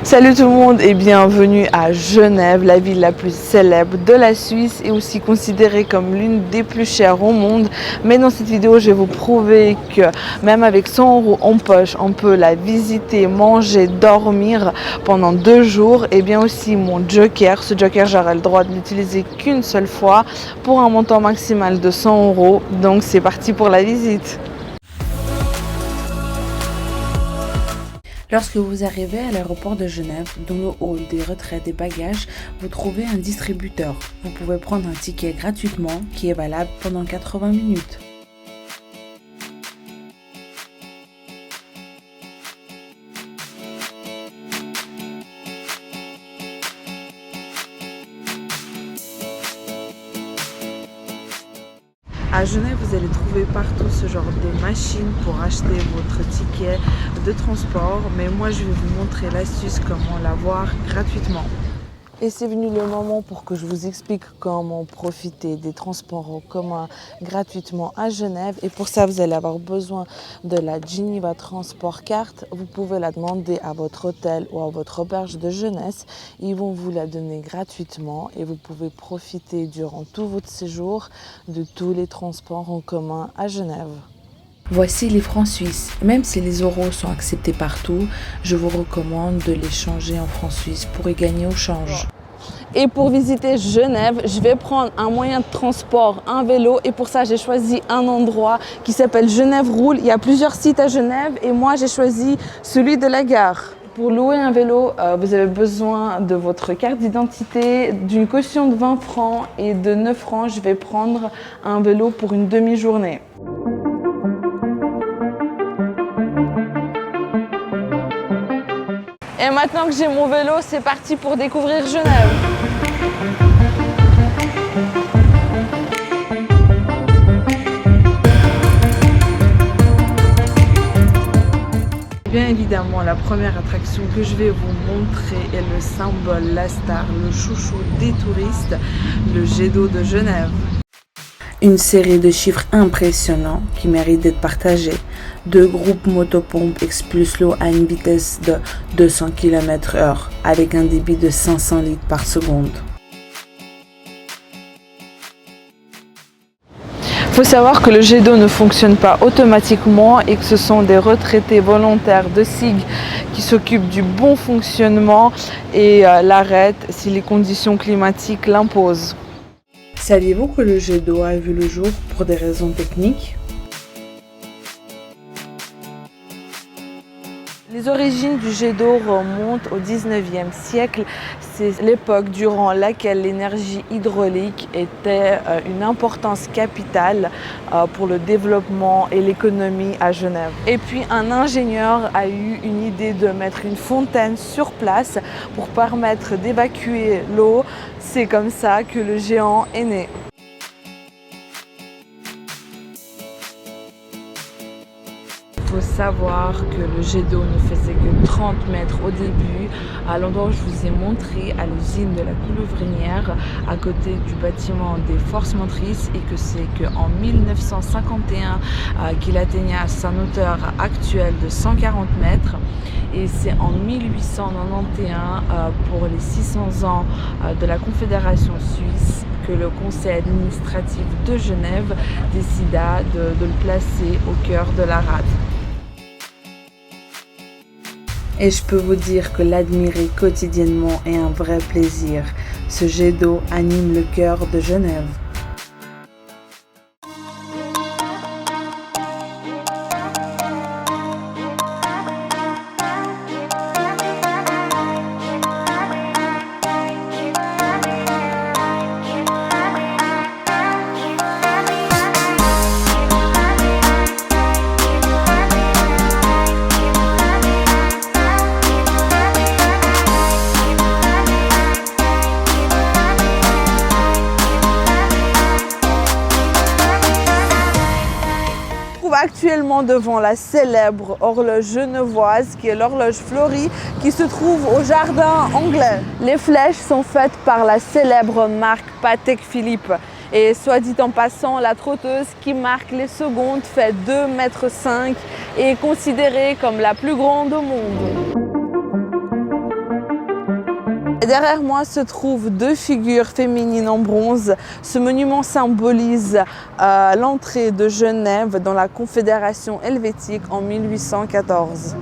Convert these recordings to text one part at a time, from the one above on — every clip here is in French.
Salut tout le monde et bienvenue à Genève, la ville la plus célèbre de la Suisse et aussi considérée comme l'une des plus chères au monde. Mais dans cette vidéo, je vais vous prouver que même avec 100 € en poche, on peut la visiter, manger, dormir pendant 2 jours. Et bien aussi mon joker, ce joker j'aurai le droit de l'utiliser qu'une seule fois pour un montant maximal de 100 €. Donc c'est parti pour la visite. Lorsque vous arrivez à l'aéroport de Genève, dans le hall des retraits des bagages, vous trouvez un distributeur. Vous pouvez prendre un ticket gratuitement qui est valable pendant 80 minutes. À Genève, vous allez trouver partout ce genre de machine pour acheter votre ticket de transport. Mais moi, je vais vous montrer l'astuce comment l'avoir gratuitement. Et c'est venu le moment pour que je vous explique comment profiter des transports en commun gratuitement à Genève. Et pour ça, vous allez avoir besoin de la Geneva Transport Card. Vous pouvez la demander à votre hôtel ou à votre auberge de jeunesse. Ils vont vous la donner gratuitement et vous pouvez profiter durant tout votre séjour de tous les transports en commun à Genève. Voici les francs suisses. Même si les euros sont acceptés partout, je vous recommande de les changer en francs suisses pour y gagner au change. Et pour visiter Genève, je vais prendre un moyen de transport, un vélo. Et pour ça, j'ai choisi un endroit qui s'appelle Genève Roule. Il y a plusieurs sites à Genève et moi, j'ai choisi celui de la gare. Pour louer un vélo, vous avez besoin de votre carte d'identité, d'une caution de 20 francs et de 9 francs. Je vais prendre un vélo pour une demi-journée. Et maintenant que j'ai mon vélo, c'est parti pour découvrir Genève. Bien évidemment, la première attraction que je vais vous montrer est le symbole, la star, le chouchou des touristes, le jet d'eau de Genève. Une série de chiffres impressionnants qui méritent d'être partagés. 2 groupes motopompes expulsent l'eau à une vitesse de 200 km/h avec un débit de 500 litres par seconde. Il faut savoir que le jet d'eau ne fonctionne pas automatiquement et que ce sont des retraités volontaires de SIG qui s'occupent du bon fonctionnement et l'arrêtent si les conditions climatiques l'imposent. Saviez-vous que le jet d'eau a vu le jour pour des raisons techniques? Les origines du jet d'eau remontent au 19e siècle. C'est l'époque durant laquelle l'énergie hydraulique était une importance capitale pour le développement et l'économie à Genève. Et puis un ingénieur a eu une idée de mettre une fontaine sur place pour permettre d'évacuer l'eau. C'est comme ça que le géant est né. Il faut savoir que le jet d'eau ne faisait que 30 mètres au début, à l'endroit où je vous ai montré, à l'usine de la Coulevrinière, à côté du bâtiment des forces motrices, et que c'est qu'en 1951 qu'il atteignait sa hauteur actuelle de 140 mètres. Et c'est en 1891, pour les 600 ans de la Confédération suisse, que le conseil administratif de Genève décida de le placer au cœur de la rade. Et je peux vous dire que l'admirer quotidiennement est un vrai plaisir. Ce jet d'eau anime le cœur de Genève. Actuellement devant la célèbre horloge genevoise qui est l'horloge Fleury qui se trouve au jardin anglais. Les flèches sont faites par la célèbre marque Patek Philippe et soit dit en passant, la trotteuse qui marque les secondes fait 2,5 m et est considérée comme la plus grande au monde. Et derrière moi se trouvent deux figures féminines en bronze. Ce monument symbolise l'entrée de Genève dans la Confédération helvétique en 1814.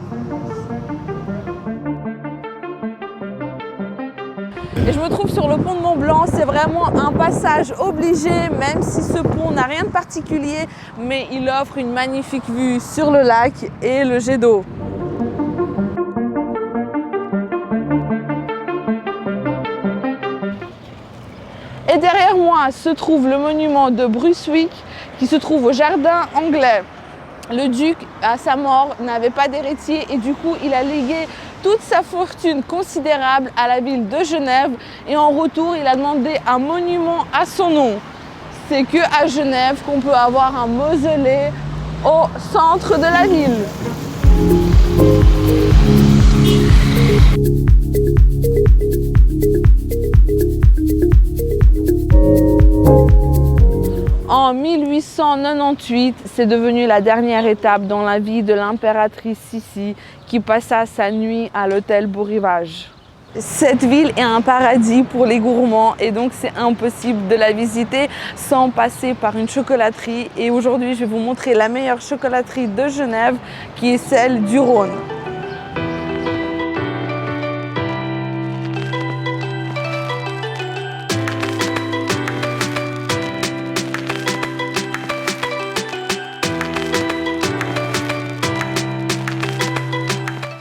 Et je me trouve sur le pont de Mont-Blanc, c'est vraiment un passage obligé, même si ce pont n'a rien de particulier, mais il offre une magnifique vue sur le lac et le jet d'eau. Et derrière moi se trouve le monument de Brunswick qui se trouve au jardin anglais. Le duc, à sa mort, n'avait pas d'héritier et du coup, il a légué toute sa fortune considérable à la ville de Genève et en retour, il a demandé un monument à son nom. C'est qu'à Genève qu'on peut avoir un mausolée au centre de la ville. En 1898, c'est devenu la dernière étape dans la vie de l'impératrice Sissi qui passa sa nuit à l'hôtel Beau Rivage. Cette ville est un paradis pour les gourmands et donc c'est impossible de la visiter sans passer par une chocolaterie. Et aujourd'hui, je vais vous montrer la meilleure chocolaterie de Genève qui est celle du Rhône.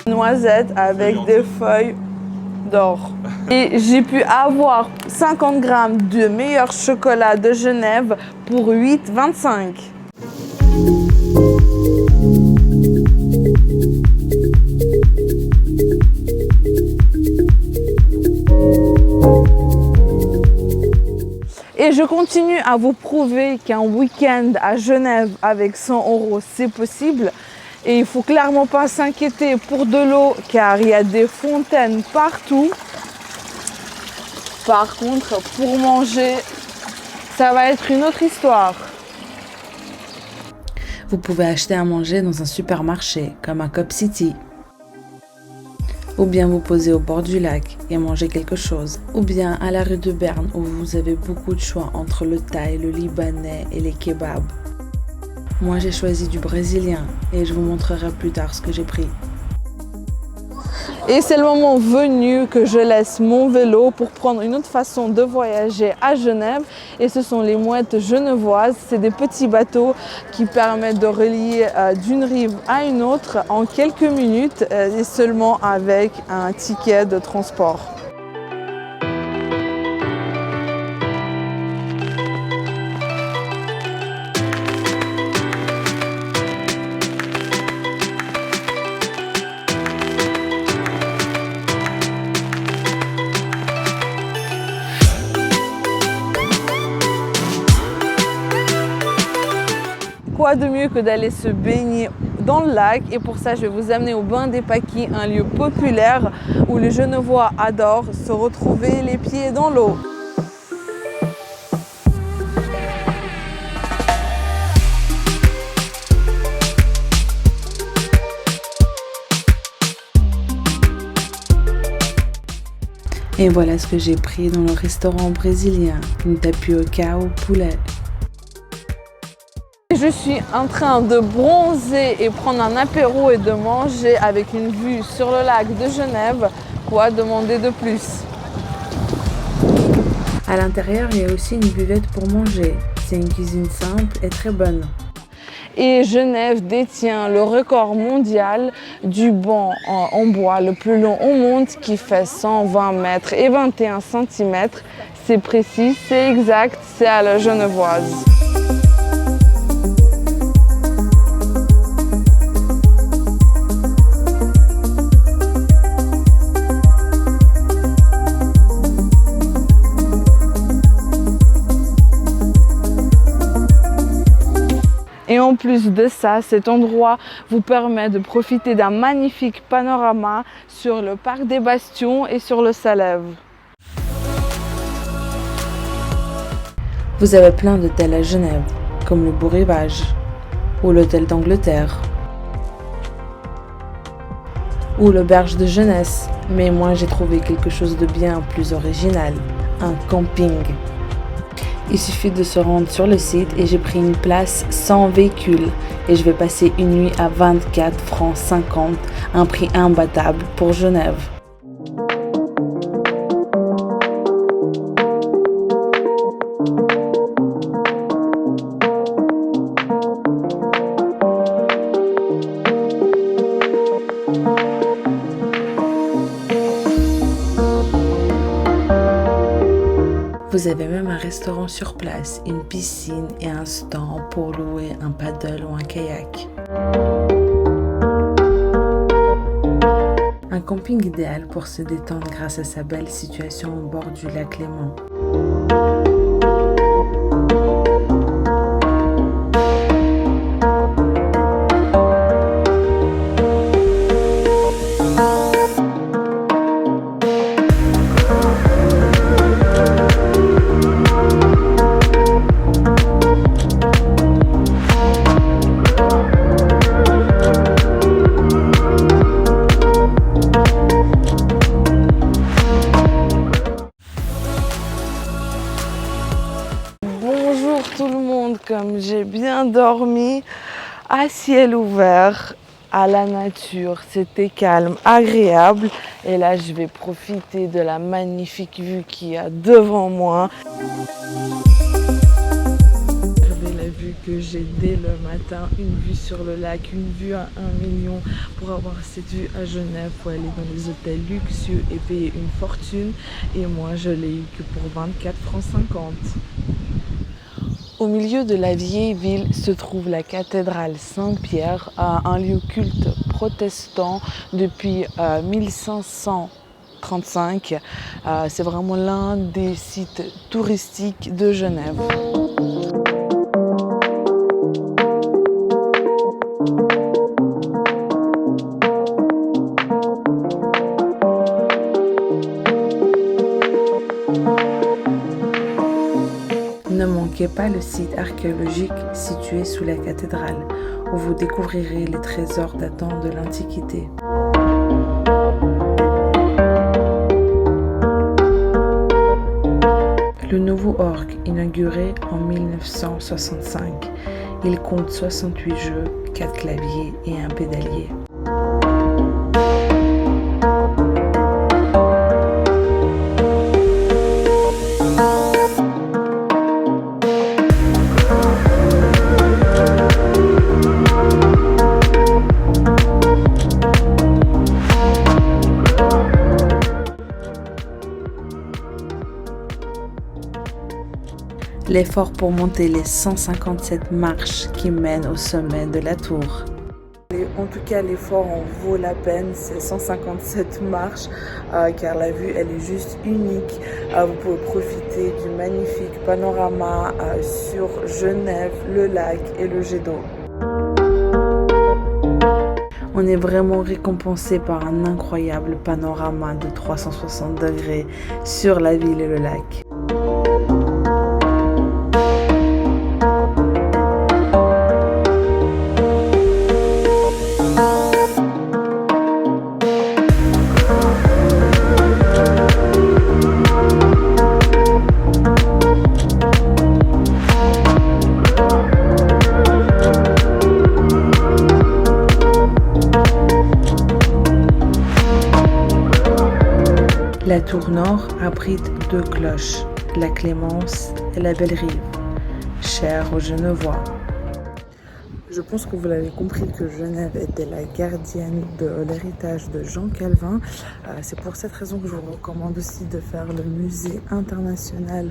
Noisettes avec des feuilles d'or. Et j'ai pu avoir 50 grammes de meilleur chocolat de Genève pour 8,25. Et je continue à vous prouver qu'un week-end à Genève avec 100 €, c'est possible. Et il ne faut clairement pas s'inquiéter pour de l'eau car il y a des fontaines partout. Par contre, pour manger, ça va être une autre histoire. Vous pouvez acheter à manger dans un supermarché comme à Cop City. Ou bien vous poser au bord du lac et manger quelque chose. Ou bien à la rue de Berne où vous avez beaucoup de choix entre le thaï, le libanais et les kebabs. Moi j'ai choisi du brésilien et je vous montrerai plus tard ce que j'ai pris. Et c'est le moment venu que je laisse mon vélo pour prendre une autre façon de voyager à Genève. Et ce sont les mouettes genevoises. C'est des petits bateaux qui permettent de relier d'une rive à une autre en quelques minutes et seulement avec un ticket de transport. Quoi de mieux que d'aller se baigner dans le lac, et pour ça je vais vous amener au bain des Paquis, un lieu populaire où les Genevois adorent se retrouver les pieds dans l'eau. Et voilà ce que j'ai pris dans le restaurant brésilien, une tapioca au poulet. Je suis en train de bronzer et prendre un apéro et de manger avec une vue sur le lac de Genève. Quoi demander de plus? À l'intérieur, il y a aussi une buvette pour manger. C'est une cuisine simple et très bonne. Et Genève détient le record mondial du banc en bois le plus long au monde qui fait 120 mètres et 21 cm. C'est précis, c'est exact, c'est à la genevoise. Et en plus de ça, cet endroit vous permet de profiter d'un magnifique panorama sur le parc des Bastions et sur le Salève. Vous avez plein d'hôtels à Genève, comme le Beau Rivage ou l'hôtel d'Angleterre. ou l'auberge de jeunesse. Mais moi, j'ai trouvé quelque chose de bien plus original, un camping. Il suffit de se rendre sur le site et j'ai pris une place sans véhicule et je vais passer une nuit à 24 francs 50, un prix imbattable pour Genève. Vous avez même un restaurant sur place, une piscine et un stand pour louer un paddle ou un kayak. Un camping idéal pour se détendre grâce à sa belle situation au bord du lac Léman. Bonjour tout le monde, comme j'ai bien dormi à ciel ouvert, à la nature, c'était calme, agréable et là je vais profiter de la magnifique vue qu'il y a devant moi. Regardez la vue que j'ai dès le matin, une vue sur le lac, une vue à 1 million. Pour avoir cette vue à Genève, il faut aller dans les hôtels luxueux et payer une fortune et moi je l'ai eu que pour 24 francs 50. Au milieu de la vieille ville se trouve la cathédrale Saint-Pierre, un lieu culte protestant depuis 1535. C'est vraiment l'un des sites touristiques de Genève. Ne manquez pas le site archéologique situé sous la cathédrale, où vous découvrirez les trésors datant de l'Antiquité. Le nouveau orgue, inauguré en 1965, il compte 68 jeux, 4 claviers et un pédalier. L'effort pour monter les 157 marches qui mènent au sommet de la tour. Et en tout cas, l'effort en vaut la peine, c'est 157 marches, car la vue, elle est juste unique. Vous pouvez profiter du magnifique panorama sur Genève, le lac et le jet d'eau. On est vraiment récompensé par un incroyable panorama de 360 degrés sur la ville et le lac. La tour nord abrite 2 cloches, la Clémence et la Belle-Rive, chères aux Genevois. Je pense que vous l'avez compris que Genève était la gardienne de l'héritage de Jean Calvin. C'est pour cette raison que je vous recommande aussi de faire le musée international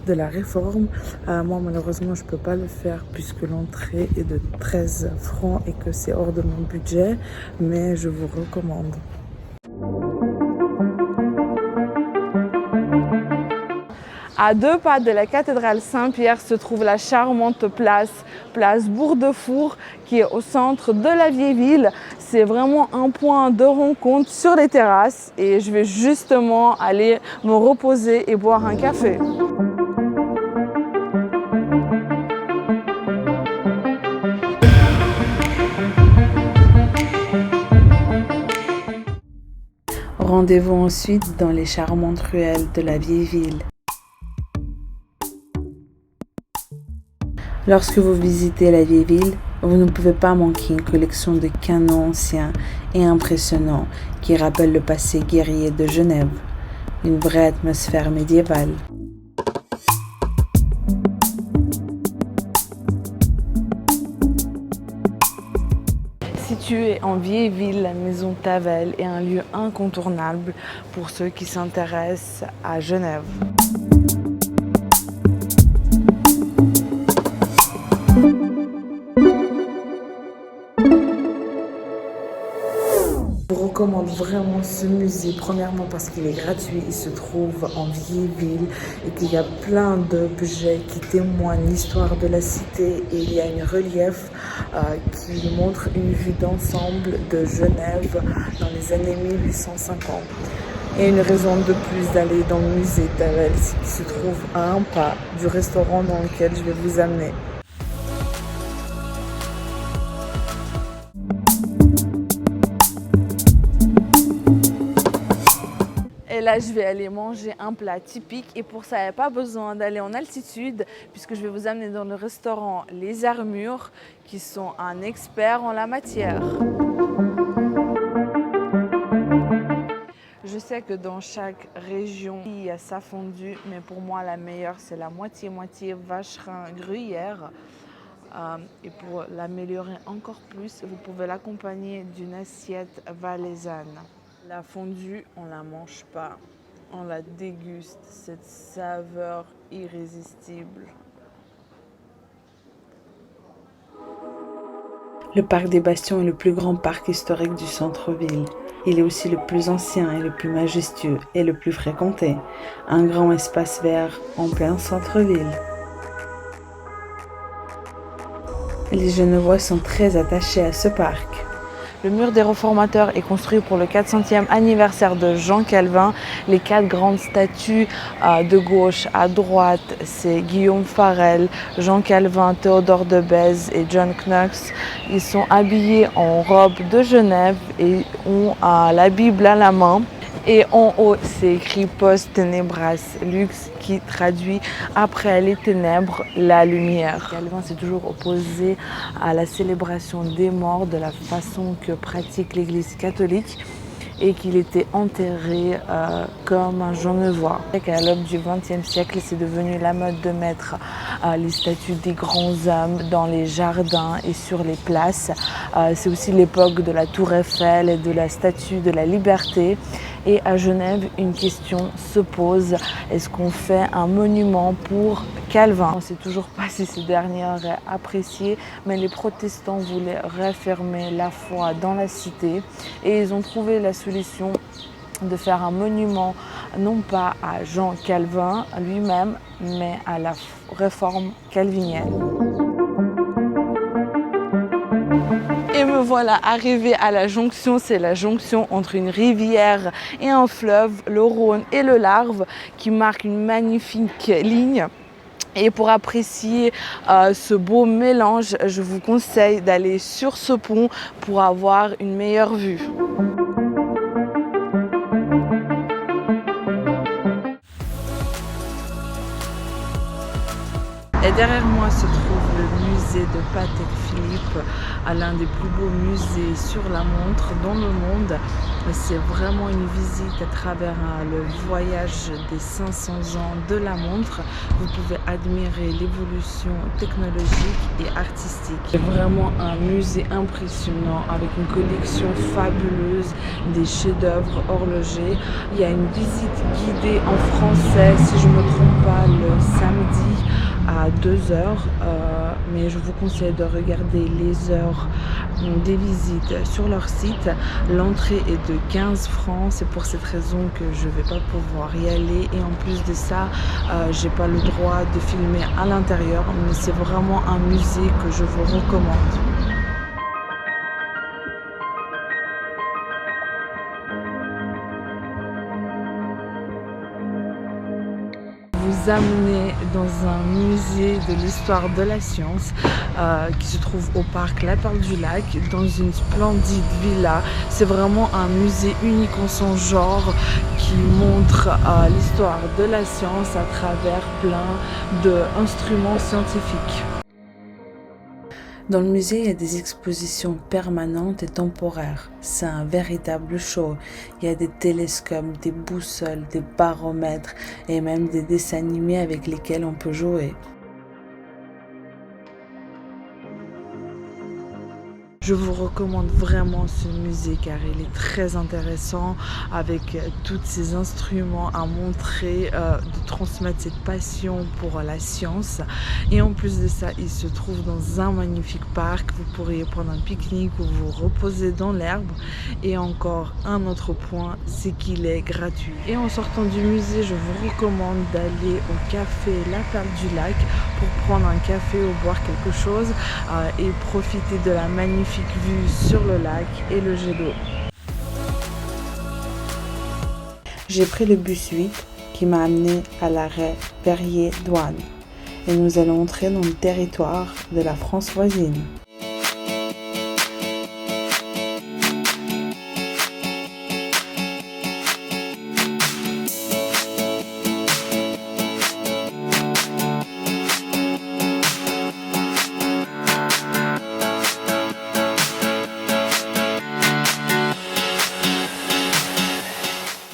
de la Réforme. Moi malheureusement je ne peux pas le faire puisque l'entrée est de 13 francs et que c'est hors de mon budget, mais je vous recommande. À 2 pas de la cathédrale Saint-Pierre se trouve la charmante place Bourg-de-Four, qui est au centre de la vieille ville. C'est vraiment un point de rencontre sur les terrasses et je vais justement aller me reposer et boire un café. Rendez-vous ensuite dans les charmantes ruelles de la vieille ville. Lorsque vous visitez la vieille ville, vous ne pouvez pas manquer une collection de canons anciens et impressionnants qui rappellent le passé guerrier de Genève, une vraie atmosphère médiévale. Située en vieille ville, la maison Tavel est un lieu incontournable pour ceux qui s'intéressent à Genève. Je vous recommande vraiment ce musée, premièrement parce qu'il est gratuit, il se trouve en vieille ville et qu'il y a plein d'objets qui témoignent l'histoire de la cité et il y a un relief qui montre une vue d'ensemble de Genève dans les années 1850. Et une raison de plus d'aller dans le musée Tavel qui se trouve à un pas du restaurant dans lequel je vais vous amener. Et là, je vais aller manger un plat typique et pour ça, il n'y a pas besoin d'aller en altitude puisque je vais vous amener dans le restaurant Les Armures qui sont un expert en la matière. Je sais que dans chaque région, il y a sa fondue, mais pour moi, la meilleure, c'est la moitié-moitié vacherin-gruyère. Et pour l'améliorer encore plus, vous pouvez l'accompagner d'une assiette valaisanne. La fondue, on ne la mange pas, on la déguste, cette saveur irrésistible. Le parc des Bastions est le plus grand parc historique du centre-ville. Il est aussi le plus ancien et le plus majestueux et le plus fréquenté. Un grand espace vert en plein centre-ville. Les Genevois sont très attachés à ce parc. Le mur des réformateurs est construit pour le 400e anniversaire de Jean Calvin. Les 4 grandes statues de gauche à droite, c'est Guillaume Farel, Jean Calvin, Théodore de Bèze et John Knox. Ils sont habillés en robe de Genève et ont la Bible à la main. Et en haut, c'est écrit Post Tenebras Lux, qui traduit après les ténèbres, la lumière. Calvin s'est toujours opposé à la célébration des morts de la façon que pratique l'Église catholique et qu'il était enterré comme un genevois. À l'aube du XXe siècle, c'est devenu la mode de mettre les statues des grands hommes dans les jardins et sur les places. C'est aussi l'époque de la Tour Eiffel et de la Statue de la Liberté. Et à Genève, une question se pose, est-ce qu'on fait un monument pour Calvin? On ne sait toujours pas si ce dernier aurait apprécié, mais les protestants voulaient réaffirmer la foi dans la cité et ils ont trouvé la solution de faire un monument non pas à Jean Calvin lui-même, mais à la réforme calvinienne. Et me voilà arrivée à la jonction, c'est la jonction entre une rivière et un fleuve, le Rhône et le Larve, qui marque une magnifique ligne. Et pour apprécier ce beau mélange, je vous conseille d'aller sur ce pont pour avoir une meilleure vue. Et derrière moi se trouve le musée de Patek Philippe, l'un des plus beaux musées sur la montre dans le monde. C'est vraiment une visite à travers le voyage des 500 ans de la montre. Vous pouvez admirer l'évolution technologique et artistique. C'est vraiment un musée impressionnant avec une collection fabuleuse, des chefs-d'œuvre horlogers. Il y a une visite guidée en français, si je ne me trompe pas, le samedi à 2h, mais je vous conseille de regarder les heures des visites sur leur site. L'entrée est de 15 francs, c'est pour cette raison que je ne vais pas pouvoir y aller et en plus de ça, j'ai pas le droit de filmer à l'intérieur, mais c'est vraiment un musée que je vous recommande. Vous amener dans un musée de l'histoire de la science qui se trouve au parc La Perle du Lac, dans une splendide villa. C'est vraiment un musée unique en son genre qui montre l'histoire de la science à travers plein d'instruments scientifiques. Dans le musée, il y a des expositions permanentes et temporaires. C'est un véritable show. Il y a des télescopes, des boussoles, des baromètres et même des dessins animés avec lesquels on peut jouer. Je vous recommande vraiment ce musée car il est très intéressant avec tous ces instruments à montrer, de transmettre cette passion pour la science. Et en plus de ça, il se trouve dans un magnifique parc. Vous pourriez prendre un pique-nique ou vous reposer dans l'herbe. Et encore un autre point, c'est qu'il est gratuit. Et en sortant du musée, je vous recommande d'aller au café La Perle du Lac pour prendre un café ou boire quelque chose et profiter de la magnifique vue sur le lac et le jet d'eau. J'ai pris le bus 8 qui m'a amené à l'arrêt Perrier-Douane et nous allons entrer dans le territoire de la France voisine.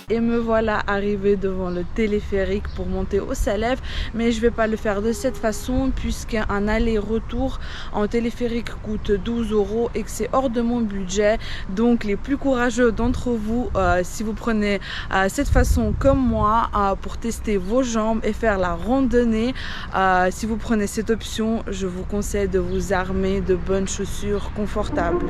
Et me voilà arrivée devant le téléphérique pour monter au Salève, mais je vais pas le faire de cette façon puisqu'un aller-retour en téléphérique coûte 12 € et que c'est hors de mon budget. Donc les plus courageux d'entre vous, si vous prenez cette façon comme moi pour tester vos jambes et faire la randonnée, si vous prenez cette option, je vous conseille de vous armer de bonnes chaussures confortables.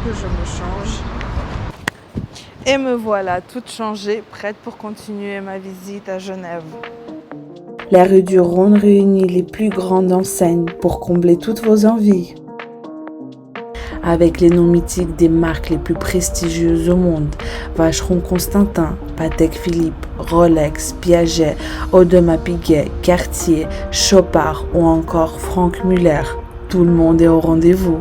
Que je me change et me voilà toute changée, prête pour continuer ma visite à Genève. La rue du Rhône réunit les plus grandes enseignes pour combler toutes vos envies. Avec les noms mythiques des marques les plus prestigieuses au monde, Vacheron Constantin, Patek Philippe, Rolex, Piaget, Audemars Piguet, Cartier, Chopard ou encore Franck Muller. Tout le monde est au rendez-vous.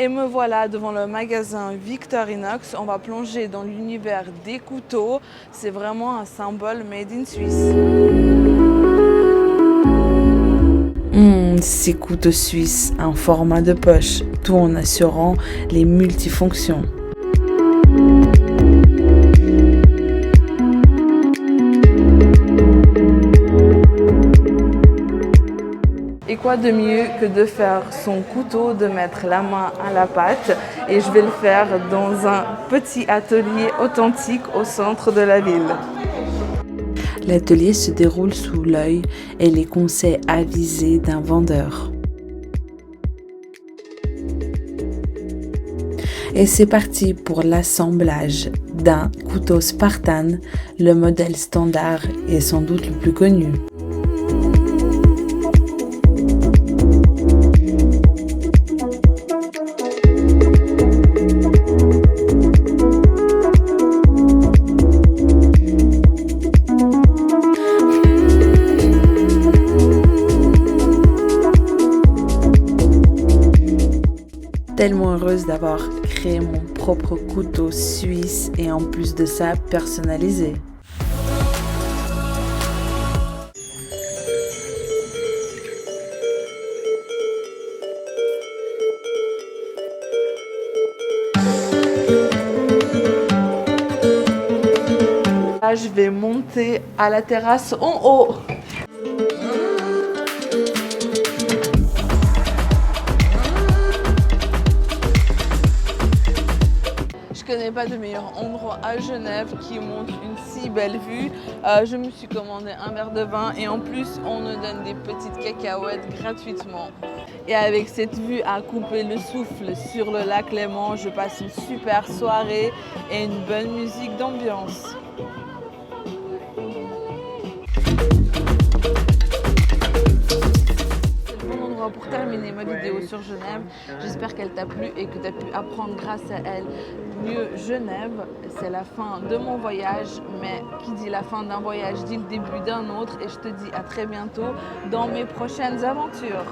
Et me voilà devant le magasin Victorinox. On va plonger dans l'univers des couteaux. C'est vraiment un symbole made in Suisse. Ces couteaux suisses, un format de poche, tout en assurant les multifonctions. Et quoi de mieux que de faire son couteau, de mettre la main à la pâte. Et je vais le faire dans un petit atelier authentique au centre de la ville. L'atelier se déroule sous l'œil et les conseils avisés d'un vendeur. Et c'est parti pour l'assemblage d'un couteau Spartan, le modèle standard et sans doute le plus connu. Tellement heureuse d'avoir créé mon propre couteau suisse et en plus de ça personnalisé. là, je vais monter à la terrasse en haut. Je connais pas de meilleur endroit à Genève qui montre une si belle vue. Je me suis commandé un verre de vin et en plus on nous donne des petites cacahuètes gratuitement. Et avec cette vue à couper le souffle sur le lac Léman, je passe une super soirée et une bonne musique d'ambiance. Pour terminer ma vidéo sur Genève, j'espère qu'elle t'a plu et que tu as pu apprendre grâce à elle mieux Genève. C'est la fin de mon voyage, mais qui dit la fin d'un voyage dit le début d'un autre et je te dis à très bientôt dans mes prochaines aventures.